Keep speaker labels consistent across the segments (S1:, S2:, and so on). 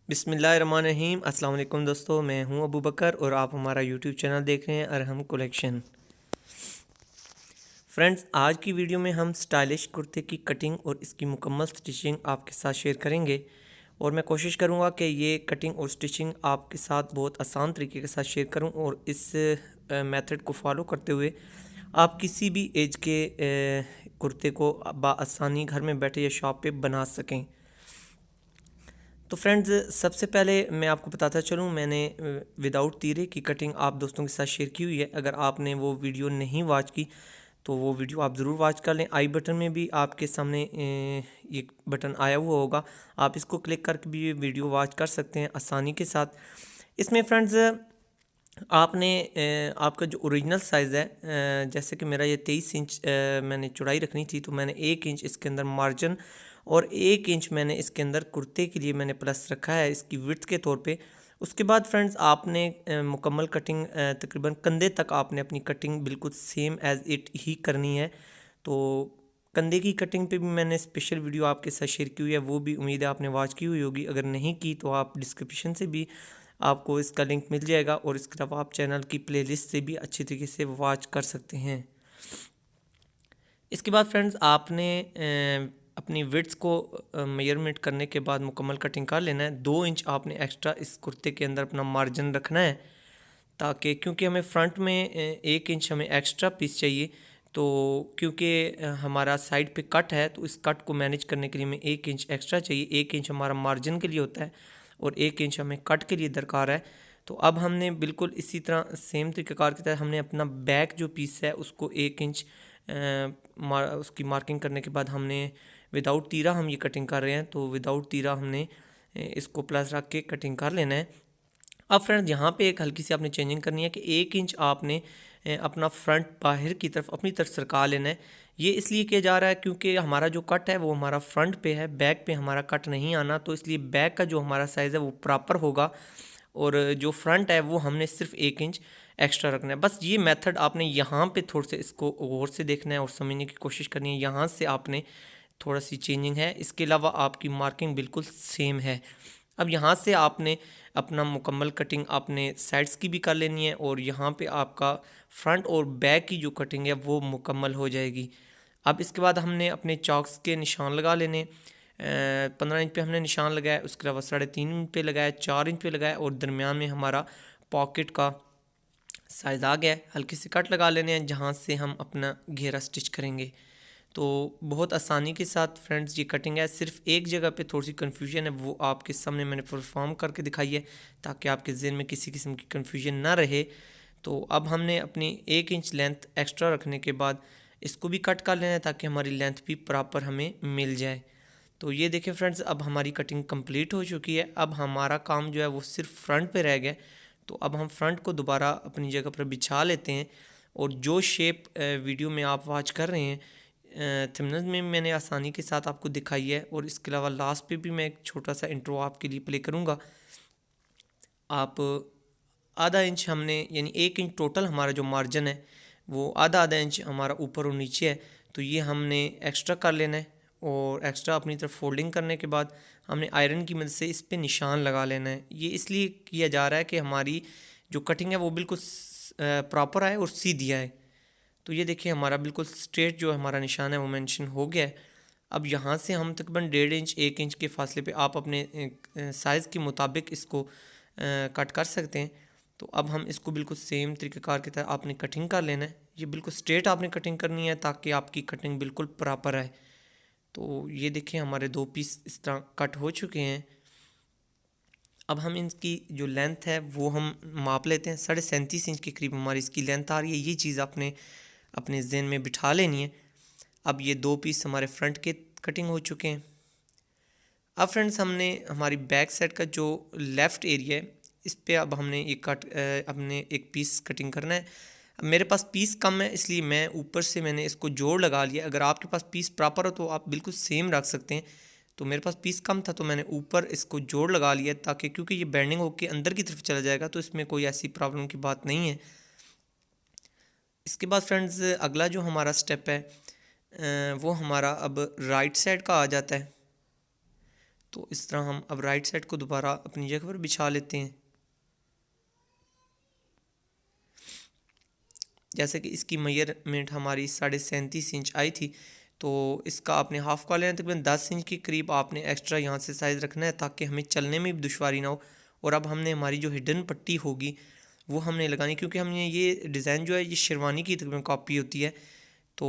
S1: बिस्मिल्लाहिर्रहमानिर्रहीम। अस्सलाम वालेकुम दोस्तों, मैं हूं अबू बकर और आप हमारा यूट्यूब चैनल देख रहे हैं अरहम कलेक्शन। फ्रेंड्स, आज की वीडियो में हम स्टाइलिश कुर्ते की कटिंग और इसकी मुकम्मल स्टिचिंग आपके साथ शेयर करेंगे और मैं कोशिश करूंगा कि ये कटिंग और स्टिचिंग आपके साथ बहुत आसान तरीके के साथ शेयर करूं और इस मेथड को फॉलो करते हुए आप किसी भी एज के कुर्ते को बआसानी घर में बैठे या शॉप पे बना सकें। तो फ्रेंड्स, सबसे पहले मैं आपको बताता चलूँ, मैंने विदाउट तीरे की कटिंग आप दोस्तों के साथ शेयर की हुई है। अगर आपने वो वीडियो नहीं वॉच की तो वो वीडियो आप ज़रूर वॉच कर लें। आई बटन में भी आपके सामने ये बटन आया हुआ होगा, आप इसको क्लिक करके भी ये वीडियो वॉच कर सकते हैं आसानी के साथ। इसमें फ्रेंड्स आपने आपका जो ओरिजिनल साइज़ है, जैसे कि मेरा ये 23 इंच मैंने चौड़ाई रखनी थी, तो मैंने 1 इंच इसके अंदर मार्जिन और 1 इंच मैंने इसके अंदर कुर्ते के लिए मैंने प्लस रखा है इसकी विड्थ के तौर पे। उसके बाद फ्रेंड्स आपने मुकम्मल कटिंग तकरीबन कंधे तक आपने अपनी कटिंग बिल्कुल सेम एज़ इट ही करनी है। तो कंधे की कटिंग पे भी मैंने स्पेशल वीडियो आपके साथ शेयर की हुई है, वो भी उम्मीद है आपने वॉच की हुई होगी। अगर नहीं की तो आप डिस्क्रिप्शन से भी आपको इसका लिंक मिल जाएगा और इसके अलावा आप चैनल की प्लेलिस्ट से भी अच्छी तरीके से वॉच कर सकते हैं। इसके बाद फ्रेंड्स आपने अपनी विड्थ को मेजरमेंट करने के बाद मुकम्मल कटिंग कर लेना है। 2 इंच आपने एक्स्ट्रा इस कुर्ते के अंदर अपना मार्जिन रखना है, ताकि क्योंकि हमें फ्रंट में 1 इंच हमें एक्स्ट्रा पीस चाहिए। तो क्योंकि हमारा साइड पे कट है, तो इस कट को मैनेज करने के लिए हमें 1 इंच एक्स्ट्रा चाहिए। 1 इंच हमारा मार्जिन के लिए होता है और 1 इंच हमें कट के लिए दरकार है। तो अब हमने बिल्कुल इसी तरह सेम तरीक़ाकार की तरह हमने अपना बैक जो पीस है उसको 1 इंच उसकी मार्किंग करने के बाद हमने विदाउट तीरा हम ये कटिंग कर रहे हैं, तो विदाउट तीरा हमने इसको प्लस रख के कटिंग कर लेना है। अब फ्रेंड्स यहाँ पे एक हल्की सी आपने चेंजिंग करनी है कि 1 इंच आपने अपना फ्रंट बाहर की तरफ अपनी तरफ सरका लेना है। ये इसलिए किया जा रहा है क्योंकि हमारा जो कट है वो हमारा फ्रंट पे है, बैक पे हमारा कट नहीं आना, तो इसलिए बैक का जो हमारा साइज़ है वो प्रॉपर होगा और जो फ्रंट है वो हमने सिर्फ 1 इंच एक्स्ट्रा रखना है। बस ये मेथड आपने यहाँ पे थोड़ा से इसको गौर से देखना है और समझने की कोशिश करनी है। यहाँ से आपने थोड़ा सी चेंजिंग है, इसके अलावा आपकी मार्किंग बिल्कुल सेम है। अब यहाँ से आपने अपना मुकम्मल कटिंग आपने साइड्स की भी कर लेनी है और यहाँ पे आपका फ्रंट और बैक की जो कटिंग है वो मुकम्मल हो जाएगी। अब इसके बाद हमने अपने चॉक्स के निशान लगा लेने। 15 इंच पे हमने निशान लगाया, उसके अलावा 3.5 इंच पे लगाया, 4 इंच पे लगाया और दरमियान में हमारा पॉकेट का साइज़ आ गया है। हल्की सी कट लगा लेने हैं जहाँ से हम अपना घेरा स्टिच करेंगे। तो बहुत आसानी के साथ फ्रेंड्स ये कटिंग है। सिर्फ एक जगह पे थोड़ी सी कन्फ्यूजन है, वो आपके सामने मैंने परफॉर्म करके दिखाई है ताकि आपके जहन में किसी किस्म की कन्फ्यूजन ना रहे। तो अब हमने अपनी 1 इंच लेंथ एक्स्ट्रा रखने के बाद इसको भी कट कर लेना है ताकि हमारी लेंथ भी प्रॉपर हमें मिल जाए। तो ये देखें फ्रेंड्स, अब हमारी कटिंग कंप्लीट हो चुकी है। अब हमारा काम जो है वो सिर्फ फ्रंट पे रह गया। तो अब हम फ्रंट को दोबारा अपनी जगह पर बिछा लेते हैं और जो शेप वीडियो में आप वॉच कर रहे हैं थंबनेल में मैंने आसानी के साथ आपको दिखाई है और इसके अलावा लास्ट पे भी मैं एक छोटा सा इंट्रो आपके लिए प्ले करूँगा। आप आधा इंच हमने यानी 1 इंच टोटल हमारा जो मार्जिन है वो आधा इंच हमारा ऊपर और नीचे है, तो ये हमने एक्स्ट्रा कर लेना है और एक्स्ट्रा अपनी तरफ फोल्डिंग करने के बाद हमने आयरन की मदद से इस पर निशान लगा लेना है। ये इसलिए किया जा रहा है कि हमारी जो कटिंग है वो बिल्कुल प्रॉपर आए और सीधी आए। तो ये देखिए हमारा बिल्कुल स्ट्रेट जो हमारा निशान है वो मेंशन हो गया है। अब यहाँ से हम तकरीबन 1.5 इंच 1 इंच के फासले पे आप अपने साइज़ के मुताबिक इसको कट कर सकते हैं। तो अब हम इसको बिल्कुल सेम तरीक़ेकार की तरह आपने कटिंग कर लेना है। ये बिल्कुल स्ट्रेट आपने कटिंग करनी है ताकि आपकी कटिंग बिल्कुल प्रॉपर आए। तो ये देखिए हमारे 2 पीस इस तरह कट हो चुके हैं। अब हम इनकी जो लेंथ है वो हम माप लेते हैं। 37.5 इंच के करीब हमारी इसकी लेंथ आ रही है। ये चीज़ आपने अपने जहन में बिठा लेनी है। अब ये 2 पीस हमारे फ्रंट के कटिंग हो चुके हैं। अब फ्रेंड्स हमने हमारी बैक साइड का जो लेफ़्ट एरिया है इस पे अब हमने ये अपने एक पीस कटिंग करना है। अब मेरे पास पीस कम है इसलिए मैं ऊपर से मैंने इसको जोड़ लगा लिया। अगर आपके पास पीस प्रॉपर हो तो आप बिल्कुल सेम रख सकते हैं। तो मेरे पास पीस कम था तो मैंने ऊपर इसको जोड़ लगा लिया ताकि क्योंकि ये बेंडिंग होकर अंदर की तरफ चला जाएगा तो इसमें कोई ऐसी प्रॉब्लम की बात नहीं है। इसके बाद फ्रेंड्स अगला जो हमारा स्टेप है वो हमारा अब राइट साइड का आ जाता है। तो इस तरह हम अब राइट साइड को दोबारा अपनी जगह पर बिछा लेते हैं। जैसे कि इसकी मेजरमेंट हमारी 37.5 इंच आई थी, तो इसका आपने हाफ का लेना है, तकरीबन 10 इंच के करीब आपने एक्स्ट्रा यहाँ से साइज़ रखना है ताकि हमें चलने में भी दुश्वारी ना हो। और अब हमने हमारी जो हिडन पट्टी होगी वो हमने लगानी, क्योंकि हमने ये डिज़ाइन जो है ये शेरवानी की तकरीबन कॉपी होती है। तो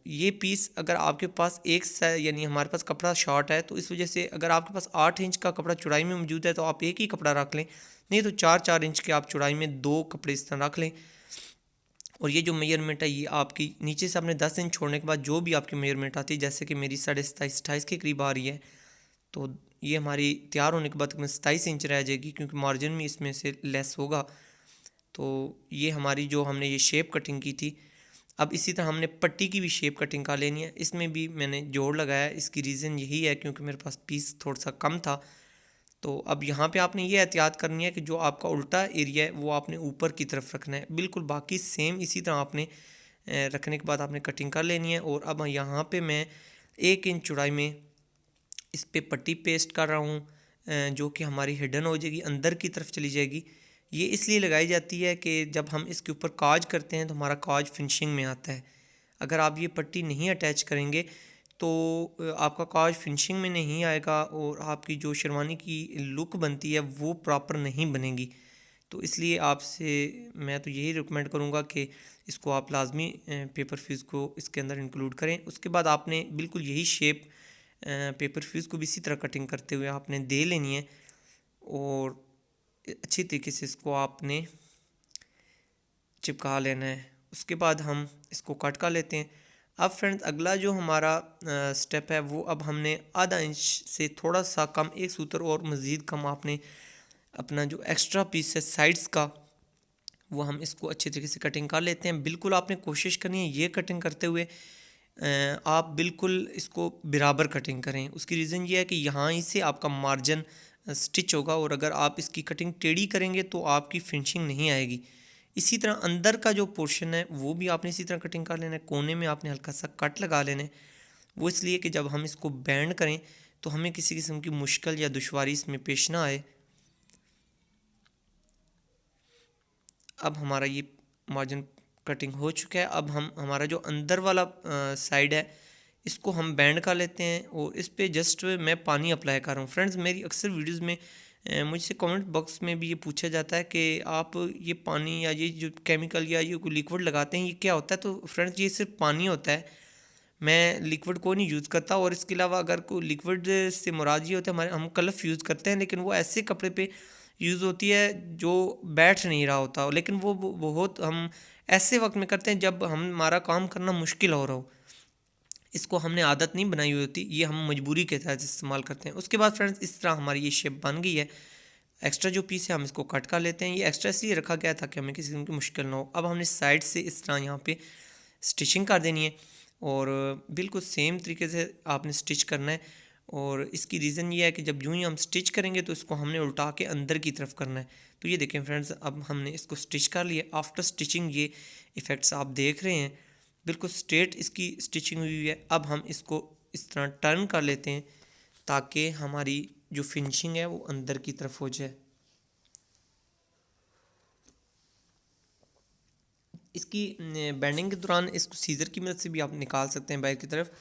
S1: ये पीस अगर आपके पास यानी हमारे पास कपड़ा शॉर्ट है, तो इस वजह से अगर आपके पास 8 इंच का कपड़ा चौड़ाई में मौजूद है तो आप एक ही कपड़ा रख लें, नहीं तो 4-4 इंच के आप चौड़ाई में 2 कपड़े इस तरह रख लें। और ये जो मेजरमेंट है ये आपकी नीचे से आपने 10 इंच छोड़ने के बाद जो भी आपकी मेजरमेंट आती है, जैसे कि मेरी 27.5-28 के करीब आ रही है, तो ये हमारी तैयार होने के बाद 27 इंच रह जाएगी, क्योंकि मार्जिन भी इसमें से लेस होगा। तो ये हमारी जो हमने ये शेप कटिंग की थी। अब इसी तरह हमने पट्टी की भी शेप कटिंग कर लेनी है। इसमें भी मैंने जोड़ लगाया है, इसकी रीज़न यही है क्योंकि मेरे पास पीस थोड़ा सा कम था। तो अब यहाँ पे आपने ये एहतियात करनी है कि जो आपका उल्टा एरिया है वो आपने ऊपर की तरफ रखना है, बिल्कुल बाकी सेम इसी तरह आपने रखने के बाद आपने कटिंग कर लेनी है। और अब यहाँ पे मैं 1 इंच चौड़ाई में इस पे पट्टी पेस्ट कर रहा हूँ, जो कि हमारी हिडन हो जाएगी, अंदर की तरफ चली जाएगी। ये इसलिए लगाई जाती है कि जब हम इसके ऊपर काज करते हैं तो हमारा काज फिनिशिंग में आता है। अगर आप ये पट्टी नहीं अटैच करेंगे तो आपका काज फिनिशिंग में नहीं आएगा और आपकी जो शेरवानी की लुक बनती है वो प्रॉपर नहीं बनेगी। तो इसलिए आपसे मैं तो यही रिकमेंड करूँगा कि इसको आप लाजमी पेपर फ्यूज़ को इसके अंदर इंक्लूड करें। उसके बाद आपने बिल्कुल यही शेप पेपर फ्यूज़ को भी इसी तरह कटिंग करते हुए आपने दे लेनी है और अच्छी तरीके से इसको आपने चिपका लेना है। उसके बाद हम इसको कट कर लेते हैं। अब फ्रेंड्स अगला जो हमारा स्टेप है वो अब हमने आधा इंच से थोड़ा सा कम, एक सूत्र और मज़ीद कम आपने अपना जो एक्स्ट्रा पीस है साइड्स का वो हम इसको अच्छे तरीके से कटिंग कर लेते हैं। बिल्कुल आपने कोशिश करनी है ये कटिंग करते हुए आप बिल्कुल इसको बराबर कटिंग करें। उसकी रीज़न ये है कि यहाँ ही से आपका मार्जिन स्टिच होगा और अगर आप इसकी कटिंग टेढ़ी करेंगे तो आपकी फिनिशिंग नहीं आएगी। इसी तरह अंदर का जो पोर्शन है वो भी आपने इसी तरह कटिंग कर लेना है। कोने में आपने हल्का सा कट लगा लेना है, वो इसलिए कि जब हम इसको बैंड करें तो हमें किसी किस्म की मुश्किल या दुश्वारी इसमें पेश ना आए। अब हमारा ये मार्जिन कटिंग हो चुका है। अब हम हमारा जो अंदर वाला साइड है इसको हम बैंड कर लेते हैं और इस पे जस्ट मैं पानी अप्लाई कर रहा हूँ। फ्रेंड्स मेरी अक्सर वीडियोस में मुझसे कमेंट बॉक्स में भी ये पूछा जाता है कि आप ये पानी या ये जो केमिकल या ये कोई लिक्विड लगाते हैं ये क्या होता है। तो फ्रेंड्स ये सिर्फ पानी होता है, मैं लिक्विड को नहीं यूज़ करता। और इसके अलावा अगर कोई लिक्विड से मुराद ये होता है, हमारे हम कलफ यूज़ करते हैं लेकिन वो ऐसे कपड़े पे यूज़ होती है जो बैठ नहीं रहा होता, लेकिन वो बहुत हम ऐसे वक्त में करते हैं जब हमारा काम करना मुश्किल हो रहा हो। इसको हमने आदत नहीं बनाई हुई होती, ये हम मजबूरी के तहत इस्तेमाल करते हैं। उसके बाद फ्रेंड्स इस तरह हमारी ये शेप बन गई है। एक्स्ट्रा जो पीस है हम इसको कट कर लेते हैं। ये एक्स्ट्रा इसलिए रखा गया था कि हमें किसी किस्म की मुश्किल ना हो। अब हमने साइड से इस तरह यहाँ पे स्टिचिंग कर देनी है और बिल्कुल सेम तरीके से आपने स्टिच करना है। और इसकी रीज़न ये है कि जब यूँ ही हम स्टिच करेंगे तो इसको हमने उल्टा के अंदर की तरफ करना है। तो ये देखें फ्रेंड्स, अब हमने इसको स्टिच कर लिया। आफ्टर स्टिचिंग ये इफ़ेक्ट्स आप देख रहे हैं, बिल्कुल स्ट्रेट इसकी स्टिचिंग हुई है। अब हम इसको इस तरह टर्न कर लेते हैं ताकि हमारी जो फिनिशिंग है वो अंदर की तरफ हो जाए। इसकी बेंडिंग के दौरान इसको सीज़र की मदद से भी आप निकाल सकते हैं बाहर की तरफ,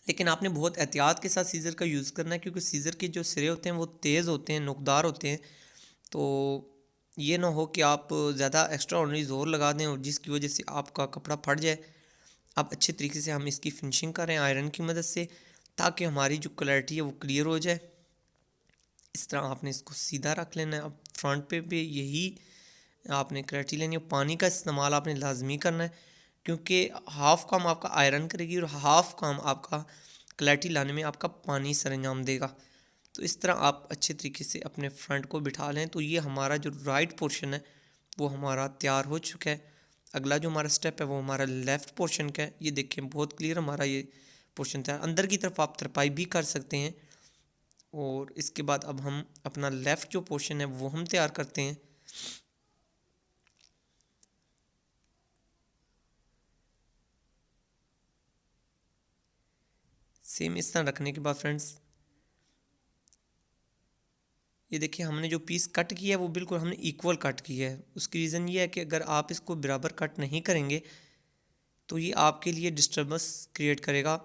S1: लेकिन आपने बहुत एहतियात के साथ सीज़र का यूज़ करना है क्योंकि सीज़र के जो सिरे होते हैं वो तेज़ होते हैं, नुकदार होते हैं। तो ये ना हो कि आप ज़्यादा एक्स्ट्रा ऑर्डिनरी ज़ोर लगा दें और जिसकी वजह से आपका कपड़ा फट जाए। अब अच्छे तरीके से हम इसकी फिनिशिंग करें आयरन की मदद से ताकि हमारी जो क्लैरिटी है वो क्लियर हो जाए। इस तरह आपने इसको सीधा रख लेना है। अब फ्रंट पे भी यही आपने क्लैरिटी लेनी है। पानी का इस्तेमाल आपने लाजमी करना है क्योंकि हाफ़ काम आपका आयरन करेगी और हाफ़ काम आपका क्लैरिटी लाने में आपका पानी सरंजाम देगा। तो इस तरह आप अच्छे तरीके से अपने फ्रंट को बिठा लें। तो ये हमारा जो राइट पोर्शन है वो हमारा तैयार हो चुका है। अगला जो हमारा स्टेप है वो हमारा लेफ़्ट पोर्शन का है। ये देखें बहुत क्लियर हमारा ये पोर्शन तैयार। अंदर की तरफ आप तरपाई भी कर सकते हैं। और इसके बाद अब हम अपना लेफ़्ट जो पोर्शन है वो हम तैयार करते हैं। सेम इस तरह रखने के बाद फ्रेंड्स ये देखिए हमने जो पीस कट किया है वो बिल्कुल हमने इक्वल कट किया है। उसकी रीज़न ये है कि अगर आप इसको बराबर कट नहीं करेंगे तो ये आपके लिए डिस्टर्बेंस क्रिएट करेगा।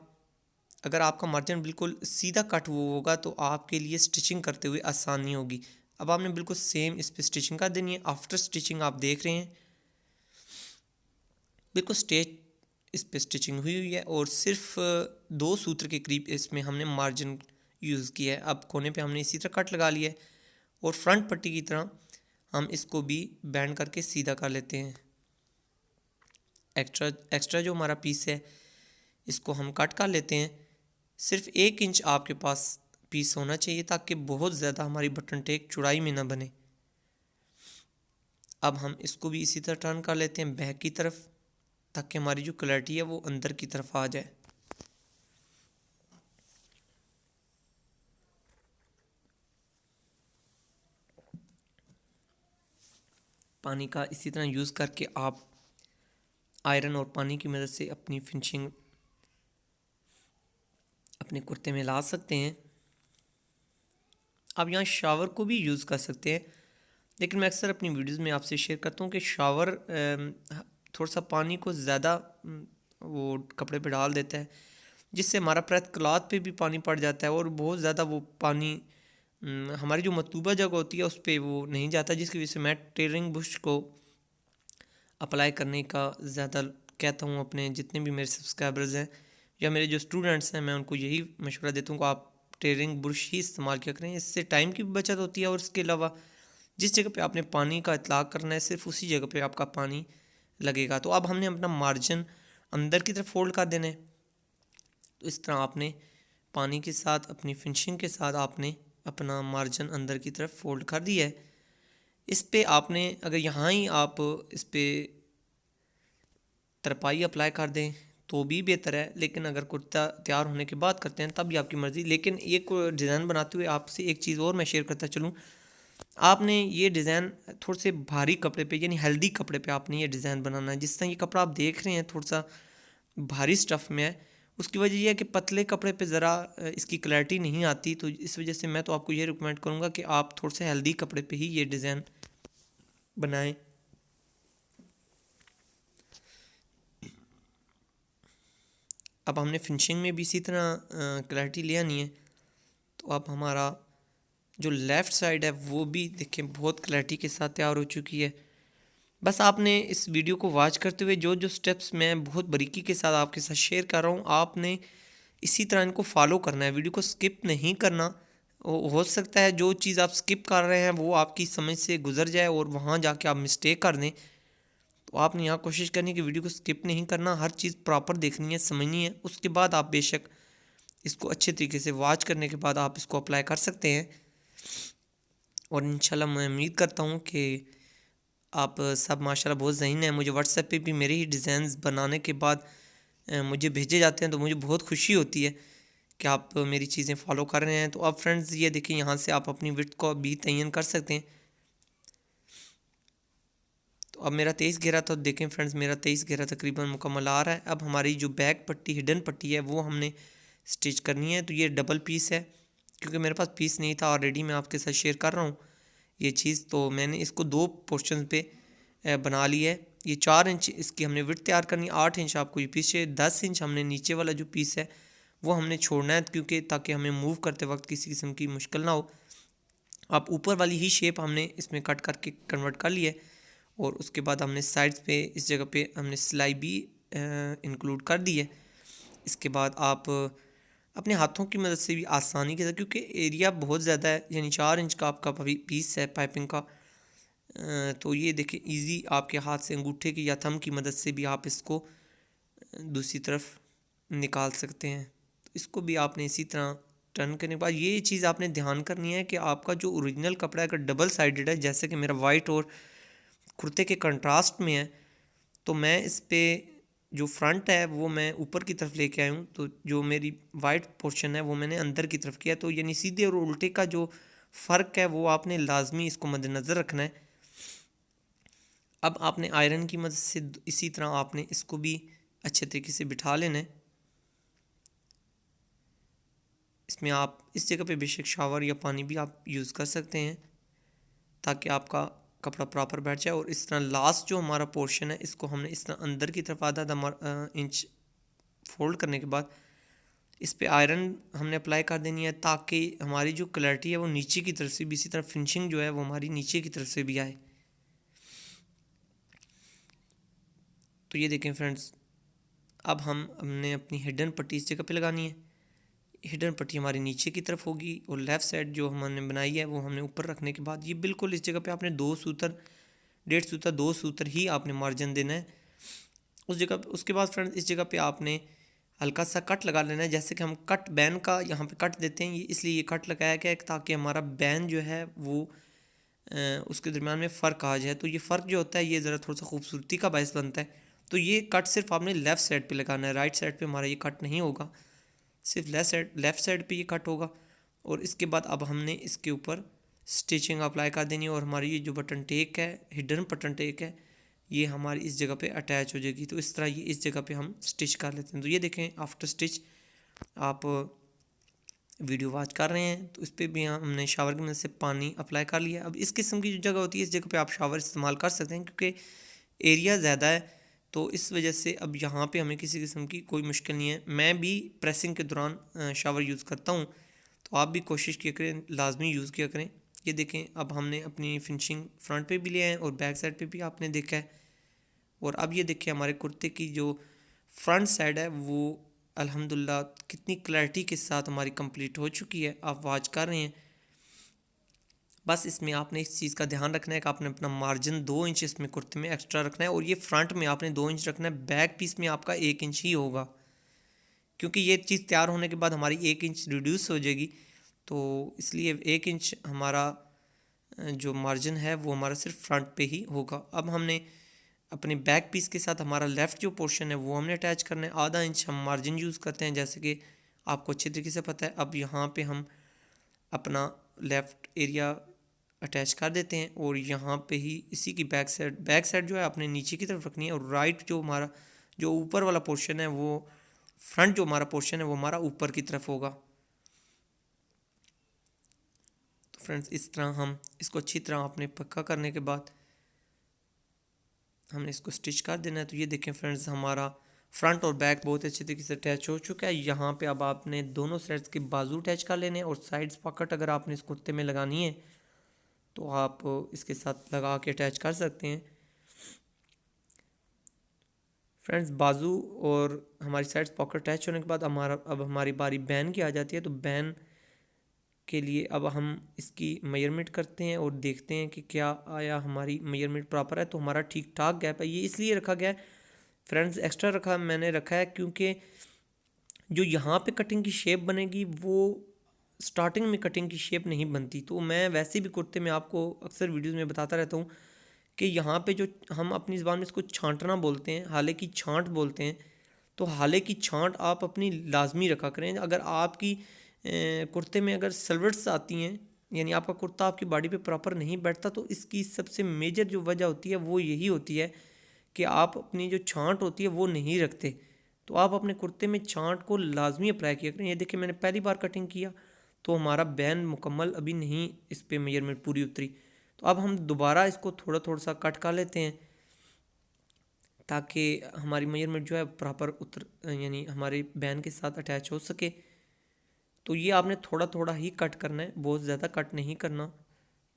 S1: अगर आपका मार्जिन बिल्कुल सीधा कट हुआ होगा तो आपके लिए स्टिचिंग करते हुए आसानी होगी। अब आपने बिल्कुल सेम इस पर स्टिचिंग कर देनी है। आफ्टर स्टिचिंग आप देख रहे हैं बिल्कुल स्टेज इस पे स्टिचिंग हुई हुई है और सिर्फ 2 सूत्र के करीब इसमें हमने मार्जिन यूज़ किया है। अब कोने पे हमने इसी तरह कट लगा लिया है और फ्रंट पट्टी की तरह हम इसको भी बैंड करके सीधा कर लेते हैं। एक्स्ट्रा जो हमारा पीस है इसको हम कट कर लेते हैं। सिर्फ 1 इंच आपके पास पीस होना चाहिए ताकि बहुत ज़्यादा हमारी बटन टेक चौड़ाई में ना बने। अब हम इसको भी इसी तरह टर्न कर लेते हैं बैक की तरफ ताकि हमारी जो क्लैरिटी है वो अंदर की तरफ आ जाए। पानी का इसी तरह यूज़ करके आप आयरन और पानी की मदद से अपनी फिनिशिंग अपने कुर्ते में ला सकते हैं। आप यहाँ शावर को भी यूज़ कर सकते हैं, लेकिन मैं अक्सर अपनी वीडियोस में आपसे शेयर करता हूँ कि शावर थोड़ा सा पानी को ज़्यादा वो कपड़े पे डाल देता है, जिससे हमारा प्रेस क्लॉथ पे भी पानी पड़ जाता है और बहुत ज़्यादा वो पानी हमारी जो मतलूबा जगह होती है उस पर वो नहीं जाता, जिसकी वजह से मैं टेलरिंग बुश को अप्लाई करने का ज़्यादा कहता हूँ। अपने जितने भी मेरे सब्सक्राइबर्स हैं या मेरे जो स्टूडेंट्स हैं मैं उनको यही मशवरा देता हूँ कि आप टेलरिंग ब्रश ही इस्तेमाल किया करें। इससे टाइम की भी बचत होती है और इसके अलावा जिस जगह पे आपने पानी का इतलाक़ करना है सिर्फ उसी जगह पे आपका पानी लगेगा। तो अब हमने अपना मार्जिन अंदर की तरफ फोल्ड कर देना है। तो इस तरह आपने पानी के साथ अपनी फिनिशिंग के साथ आपने अपना मार्जिन अंदर की तरफ फोल्ड कर दिया है। इस पे आपने अगर यहाँ ही आप इस पर तरपाई अप्लाई कर दें तो भी बेहतर है, लेकिन अगर कुर्ता तैयार होने के बाद करते हैं तब भी आपकी मर्ज़ी। लेकिन एक डिज़ाइन बनाते हुए आपसे एक चीज़ और मैं शेयर करता चलूँ, आपने ये डिज़ाइन थोड़े से भारी कपड़े पे यानी हेल्दी कपड़े पे आपने ये डिज़ाइन बनाना है। जिस तरह ये कपड़ा आप देख रहे हैं थोड़ा सा भारी स्टफ़ में है, उसकी वजह यह है कि पतले कपड़े पे ज़रा इसकी क्लैरिटी नहीं आती। तो इस वजह से मैं तो आपको ये रिकमेंड करूँगा कि आप थोड़े से हेल्दी कपड़े पे ही ये डिज़ाइन बनाएं। अब हमने फिनिशिंग में भी इसी तरह क्लैरिटी ले आनी है। तो अब हमारा जो लेफ़्ट साइड है वो भी देखें बहुत क्लैरिटी के साथ तैयार हो चुकी है। बस आपने इस वीडियो को वॉच करते हुए जो जो स्टेप्स मैं बहुत बारीकी के साथ आपके साथ शेयर कर रहा हूँ आपने इसी तरह इनको फॉलो करना है, वीडियो को स्किप नहीं करना। हो सकता है जो चीज़ आप स्किप कर रहे हैं वो आपकी समझ से गुजर जाए और वहाँ जाके आप मिस्टेक कर दें। तो आपने यहाँ कोशिश करनी है कि वीडियो को स्किप नहीं करना, हर चीज़ प्रॉपर देखनी है, समझनी है। उसके बाद आप बेशक इसको अच्छे तरीके से वॉच करने के बाद आप इसको अप्लाई कर सकते हैं। और इंशाल्लाह मैं उम्मीद करता हूँ कि आप सब माशाल्लाह बहुत ज़हीन हैं। मुझे व्हाट्सएप पे भी मेरे ही डिज़ाइंस बनाने के बाद मुझे भेजे जाते हैं तो मुझे बहुत खुशी होती है कि आप मेरी चीज़ें फॉलो कर रहे हैं। तो अब फ्रेंड्स ये देखिए यहाँ से आप अपनी विड्थ को भी तयन कर सकते हैं। तो अब मेरा 23 घेरा तो देखें फ्रेंड्स मेरा 23 घेरा तकरीबन मुकम्मल आ रहा है। अब हमारी जो बैक पट्टी हिडन पट्टी है वो हमने स्टिच करनी है। तो ये डबल पीस है, क्योंकि मेरे पास पीस नहीं था ऑलरेडी मैं आपके साथ शेयर कर रहा हूँ ये चीज़। तो मैंने इसको 2 पोर्शन पे बना लिया है। ये 4 इंच इसकी हमने विड्थ तैयार करनी है, 8 इंच आपको ये पीछे, 10 इंच हमने नीचे वाला जो पीस है वो हमने छोड़ना है, क्योंकि ताकि हमें मूव करते वक्त किसी किस्म की मुश्किल ना हो। अब ऊपर वाली ही शेप हमने इसमें कट करके कन्वर्ट कर लिया है और उसके बाद हमने साइड्स पे इस जगह पे हमने सिलाई भी इंक्लूड कर दी है। इसके बाद आप अपने हाथों की मदद से भी आसानी के साथ, क्योंकि एरिया बहुत ज़्यादा है यानी 4 इंच का आपका पीस है पाइपिंग का, तो ये देखिए इजी आपके हाथ से अंगूठे की या थंब की मदद से भी आप इसको दूसरी तरफ निकाल सकते हैं। तो इसको भी आपने इसी तरह टर्न करने के बाद ये चीज़ आपने ध्यान करनी है कि आपका जो ओरिजिनल कपड़ा है अगर डबल साइडेड है, जैसे कि मेरा वाइट और कुर्ते के कंट्रास्ट में है, तो मैं इस पर जो फ्रंट है वो मैं ऊपर की तरफ लेके आया हूँ। तो जो मेरी वाइट पोर्शन है वो मैंने अंदर की तरफ किया। तो यानी सीधे और उल्टे का जो फ़र्क है वो आपने लाजमी इसको मद्देनज़र रखना है। अब आपने आयरन की मदद से इसी तरह आपने इसको भी अच्छे तरीके से बिठा लेना है। इसमें आप इस जगह पे बेशक शावर या पानी भी आप यूज़ कर सकते हैं ताकि आपका कपड़ा प्रॉपर बैठ जाए। और इस तरह लास्ट जो हमारा पोर्शन है इसको हमने इस तरह अंदर की तरफ आधा आधा इंच फोल्ड करने के बाद इस पे आयरन हमने अप्लाई कर देनी है ताकि हमारी जो क्लैरिटी है वो नीचे की तरफ से भी, इसी तरह फिनिशिंग जो है वो हमारी नीचे की तरफ से भी आए। तो ये देखें फ्रेंड्स, अब हमने अपनी हिडन पट्टी इस जगह पे लगानी है। हिडन पट्टी हमारी नीचे की तरफ होगी और लेफ़्ट साइड जो हमने बनाई है वो हमने ऊपर रखने के बाद ये बिल्कुल इस जगह पे आपने 2 सूतर, 1.5 सूतर, 2 सूतर ही आपने मार्जिन देना है उस जगह पे। उसके बाद फ्रेंड्स इस जगह पे आपने हल्का सा कट लगा लेना है, जैसे कि हम कट बैन का यहाँ पे कट देते हैं, ये इसलिए ये कट लगाया गया है ताकि हमारा बैन जो है वो उसके दरम्यान में फ़र्क आ जाए। तो ये फ़र्क जो होता है ये ज़रा थोड़ा सा खूबसूरती का बायस बनता है। तो ये कट सिर्फ आपने लेफ़्ट साइड पे लगाना है, राइट साइड पे हमारा ये कट नहीं होगा, सिर्फ लेफ़्ट साइड पे ये कट होगा। और इसके बाद अब हमने इसके ऊपर स्टिचिंग अप्लाई कर देनी है और हमारी ये जो बटन टेक है, हिडन बटन टेक है, ये हमारी इस जगह पे अटैच हो जाएगी। तो इस तरह ये इस जगह पे हम स्टिच कर लेते हैं। तो ये देखें आफ्टर स्टिच आप वीडियो वॉच कर रहे हैं तो इस पर भी हमने शावर की मदद से पानी अप्लाई कर लिया। अब इस किस्म की जो जगह होती है इस जगह पे आप शावर इस्तेमाल कर सकते हैं क्योंकि एरिया ज़्यादा है, तो इस वजह से अब यहाँ पे हमें किसी किस्म की कोई मुश्किल नहीं है। मैं भी प्रेसिंग के दौरान शावर यूज़ करता हूँ, तो आप भी कोशिश किया करें, लाजमी यूज़ किया करें। ये देखें अब हमने अपनी फिनिशिंग फ्रंट पे भी लिया है और बैक साइड पे भी आपने देखा है। और अब ये देखिए हमारे कुर्ते की जो फ्रंट साइड है वो अल्हम्दुलिल्लाह कितनी क्लैरिटी के साथ हमारी कंप्लीट हो चुकी है, आप वॉच कर रहे हैं। बस इसमें आपने इस चीज़ का ध्यान रखना है कि आपने अपना मार्जिन 2 इंच इसमें कुर्ते में एक्स्ट्रा रखना है और ये फ्रंट में आपने 2 इंच रखना है, बैक पीस में आपका 1 इंच ही होगा क्योंकि ये चीज़ तैयार होने के बाद हमारी 1 इंच रिड्यूस हो जाएगी। तो इसलिए 1 इंच हमारा जो मार्जिन है वो हमारा सिर्फ फ्रंट पे ही होगा। अब हमने अपने बैक पीस के साथ हमारा लेफ़्ट जो पोर्शन है वो हमने अटैच करना है। आधा इंच हम मार्जिन यूज़ करते हैं जैसे कि आपको अच्छी तरीके से पता है। अब यहाँ पे हम अपना लेफ़्ट एरिया अटैच कर देते हैं और यहाँ पे ही इसी की बैक साइड जो है अपने नीचे की तरफ रखनी है और राइट जो हमारा जो ऊपर वाला पोर्शन है वो फ्रंट जो हमारा पोर्शन है वो हमारा ऊपर की तरफ होगा। तो फ्रेंड्स इस तरह हम इसको अच्छी तरह अपने पक्का करने के बाद हमने इसको स्टिच कर देना है। तो ये देखें फ्रेंड्स हमारा फ्रंट और बैक बहुत अच्छी तरीके से अटैच हो चुका है। यहाँ पे अब आपने दोनों साइड्स के बाजू अटैच कर लेने हैं और साइड्स पॉकेट अगर आपने इस कुर्ते में लगानी है तो आप इसके साथ लगा के अटैच कर सकते हैं। फ्रेंड्स बाजू और हमारी साइड्स पॉकेट अटैच होने के बाद अब हमारी बारी बैन की आ जाती है। तो बैन के लिए अब हम इसकी मेजरमेंट करते हैं और देखते हैं कि क्या आया हमारी मेजरमेंट प्रॉपर है। तो हमारा ठीक ठाक गैप है, ये इसलिए रखा गया है फ्रेंड्स, एक्स्ट्रा मैंने रखा है क्योंकि जो यहाँ पे कटिंग की शेप बनेगी वो स्टार्टिंग में कटिंग की शेप नहीं बनती। तो मैं वैसे भी कुर्ते में आपको अक्सर वीडियोस में बताता रहता हूँ कि यहाँ पे जो हम अपनी ज़बान में इसको छांटना बोलते हैं, हाले की छांट बोलते हैं। तो हाले की छांट आप अपनी लाजमी रखा करें। अगर आपकी कुर्ते में अगर सलवट्स आती हैं यानी आपका कुर्ता आपकी बॉडी पे प्रॉपर नहीं बैठता तो इसकी सबसे मेजर जो वजह होती है वो यही होती है कि आप अपनी जो छांट होती है वो नहीं रखते। तो आप अपने कुर्ते में छांट को लाजमी अप्लाई किया करें। ये देखिए मैंने पहली बार कटिंग किया तो हमारा बैन मुकम्मल अभी नहीं इस पर मेजरमेंट पूरी उतरी। तो अब हम दोबारा इसको थोड़ा थोड़ा सा कट कर लेते हैं ताकि हमारी मेजरमेंट जो है प्रॉपर यानी हमारे बैन के साथ अटैच हो सके। तो ये आपने थोड़ा थोड़ा ही कट करना है, बहुत ज़्यादा कट नहीं करना,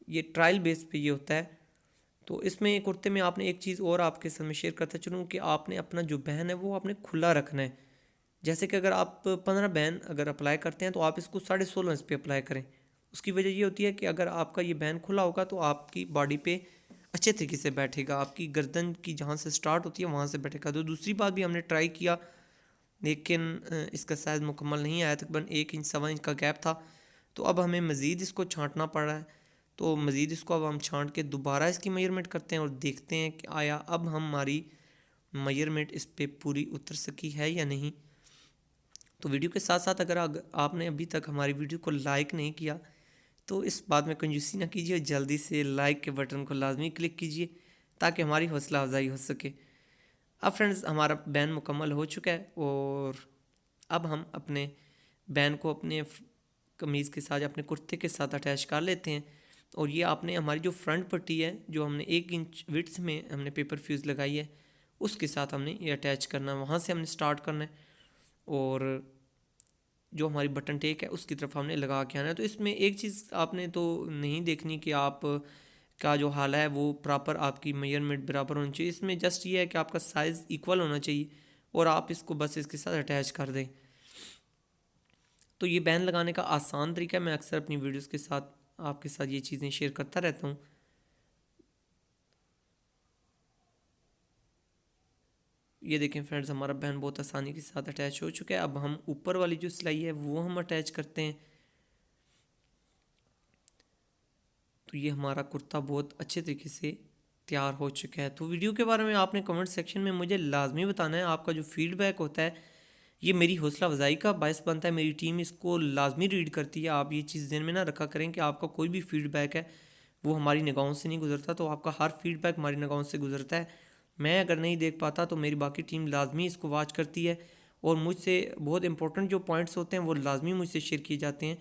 S1: ये ट्रायल बेस पे ये होता है। तो इसमें कुर्ते में आपने एक चीज़ और आपके साथ में शेयर करता चलूँ कि आपने अपना जो बैन है वो आपने खुला रखना है। जैसे कि अगर आप 15 बैन अगर अप्लाई करते हैं तो आप इसको 16.5 इंच पे अप्लाई करें। उसकी वजह ये होती है कि अगर आपका ये बैन खुला होगा तो आपकी बॉडी पे अच्छे तरीके से बैठेगा, आपकी गर्दन की जहाँ से स्टार्ट होती है वहाँ से बैठेगा। तो दूसरी बात भी हमने ट्राई किया लेकिन इसका साइज़ मुकम्मल नहीं आया, तकरीबन 1 इंच 1.25 इंच का गैप था। तो अब हमें मज़ीद इसको छांटना पड़ रहा है। तो मज़ीद इसको अब हम छांट के दोबारा इसकी मेजरमेंट करते हैं और देखते हैं कि आया अब हमारी मेजरमेंट इस पर पूरी उतर सकी है या नहीं। तो वीडियो के साथ साथ अगर आपने अभी तक हमारी वीडियो को लाइक नहीं किया तो इस बात में कंजूसी ना कीजिए, जल्दी से लाइक के बटन को लाजमी क्लिक कीजिए ताकि हमारी हौसला अफजाई हो सके। अब फ्रेंड्स हमारा बैन मुकम्मल हो चुका है और अब हम अपने बैन को अपने कमीज़ के साथ अपने कुर्ते के साथ अटैच कर लेते हैं। और ये आपने हमारी जो फ्रंट पट्टी है, जो हमने 1 इंच विड्थ में हमने पेपर फ्यूज़ लगाई है, उसके साथ हमने ये अटैच करना है। वहाँ से हमने स्टार्ट करना है और जो हमारी बटन टेक है उसकी तरफ हमने लगा के आना है। तो इसमें एक चीज़ आपने तो नहीं देखनी कि आप का जो हाला है वो प्रॉपर आपकी मेजरमेंट बराबर होनी चाहिए। इसमें जस्ट ये है कि आपका साइज़ इक्वल होना चाहिए और आप इसको बस इसके साथ अटैच कर दें। तो ये बैन लगाने का आसान तरीका है। मैं अक्सर अपनी वीडियोस के साथ आपके साथ ये चीज़ें शेयर करता रहता हूँ। ये देखें फ्रेंड्स, हमारा बैन बहुत आसानी के साथ अटैच हो चुका है। अब हम ऊपर वाली जो सिलाई है वो हम अटैच करते हैं। तो ये हमारा कुर्ता बहुत अच्छे तरीके से तैयार हो चुका है। तो वीडियो के बारे में आपने कमेंट सेक्शन में मुझे लाजमी बताना है। आपका जो फीडबैक होता है ये मेरी हौसला अफजाई का बायस बनता है। मेरी टीम इसको लाजमी रीड करती है। आप ये चीज़ ध्यान में ना रखा करें कि आपका कोई भी फीडबैक है वो हमारी निगाहों से नहीं गुजरता। तो आपका हर फीडबैक हमारी निगाहों से गुजरता है। मैं अगर नहीं देख पाता तो मेरी बाकी टीम लाजमी इसको वॉच करती है और मुझसे बहुत इंपॉर्टेंट जो पॉइंट्स होते हैं वो लाजमी मुझसे शेयर किए जाते हैं।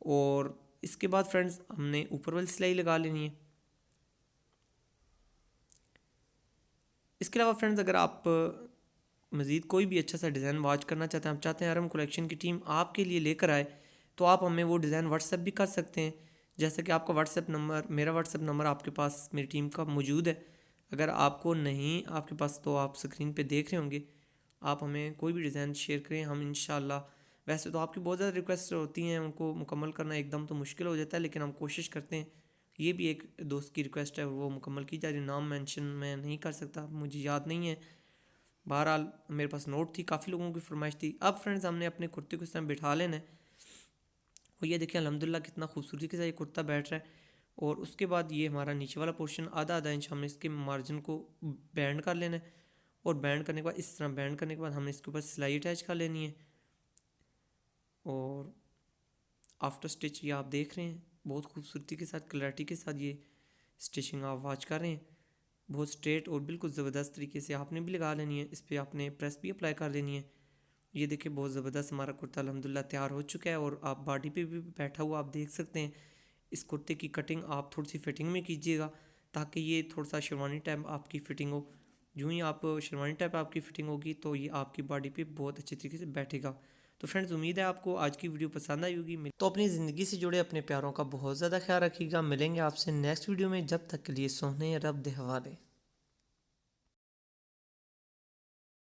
S1: और इसके बाद फ्रेंड्स हमने ऊपर वाली सिलाई लगा लेनी है। इसके अलावा फ्रेंड्स अगर आप मज़ीद कोई भी अच्छा सा डिज़ाइन वॉच करना चाहते हैं, आप चाहते हैं RM कलेक्शन की टीम आपके लिए लेकर आए, तो आप हमें वो डिज़ाइन व्हाट्सएप भी कर सकते हैं। जैसे कि आपका व्हाट्सएप नंबर, मेरा व्हाट्सएप नंबर आपके पास मेरी टीम का मौजूद है। अगर आपको नहीं आपके पास तो आप स्क्रीन पे देख रहे होंगे। आप हमें कोई भी डिज़ाइन शेयर करें, हम इंशाल्लाह, वैसे तो आपकी बहुत ज़्यादा रिक्वेस्ट होती हैं, उनको मुकम्मल करना एकदम तो मुश्किल हो जाता है, लेकिन हम कोशिश करते हैं। ये भी एक दोस्त की रिक्वेस्ट है, वो मुकम्मल की जा रही। नाम मेंशन मैं नहीं कर सकता, मुझे याद नहीं है। बहरहाल मेरे पास नोट थी, काफ़ी लोगों की फरमाइश थी। अब फ्रेंड्स हमने अपने कुर्ते को इस तरह बिठा लेना है और ये देखिए अल्हम्दुलिल्लाह कितना खूबसूरती के साथ ये कुर्ता बैठ रहा है। और उसके बाद ये हमारा नीचे वाला पोर्शन आधा आधा इंच हमने इसके मार्जिन को बैंड कर लेना है। और बैंड करने के बाद इस तरह बैंड करने के बाद हमने इसके ऊपर सिलाई अटैच कर लेनी है। और आफ्टर स्टिच ये आप देख रहे हैं बहुत खूबसूरती के साथ, क्लैरिटी के साथ ये स्टिचिंग आप वॉच कर रहे हैं। बहुत स्ट्रेट और बिल्कुल ज़बरदस्त तरीके से आपने भी लगा लेनी है। इस पर आपने प्रेस भी अप्लाई कर लेनी है। ये देखिए बहुत ज़बरदस्त हमारा कुर्ता अल्हम्दुलिल्लाह तैयार हो चुका है। और आप बॉडी पे भी बैठा हुआ आप देख सकते हैं। इस कुर्ते की कटिंग आप थोड़ी सी फिटिंग में कीजिएगा ताकि ये थोड़ा सा शेरवानी टाइप आपकी फ़िटिंग हो। यूँ ही आप शेरवानी टाइप आपकी फ़िटिंग होगी तो ये आपकी बॉडी पे बहुत अच्छे तरीके से बैठेगा। तो फ्रेंड्स उम्मीद है आपको आज की वीडियो पसंद आई होगी। तो अपनी ज़िंदगी से जुड़े अपने प्यारों का बहुत ज़्यादा ख्याल रखिएगा। मिलेंगे आपसे नेक्स्ट वीडियो में, जब तक के लिए सोने रब दे हवाले।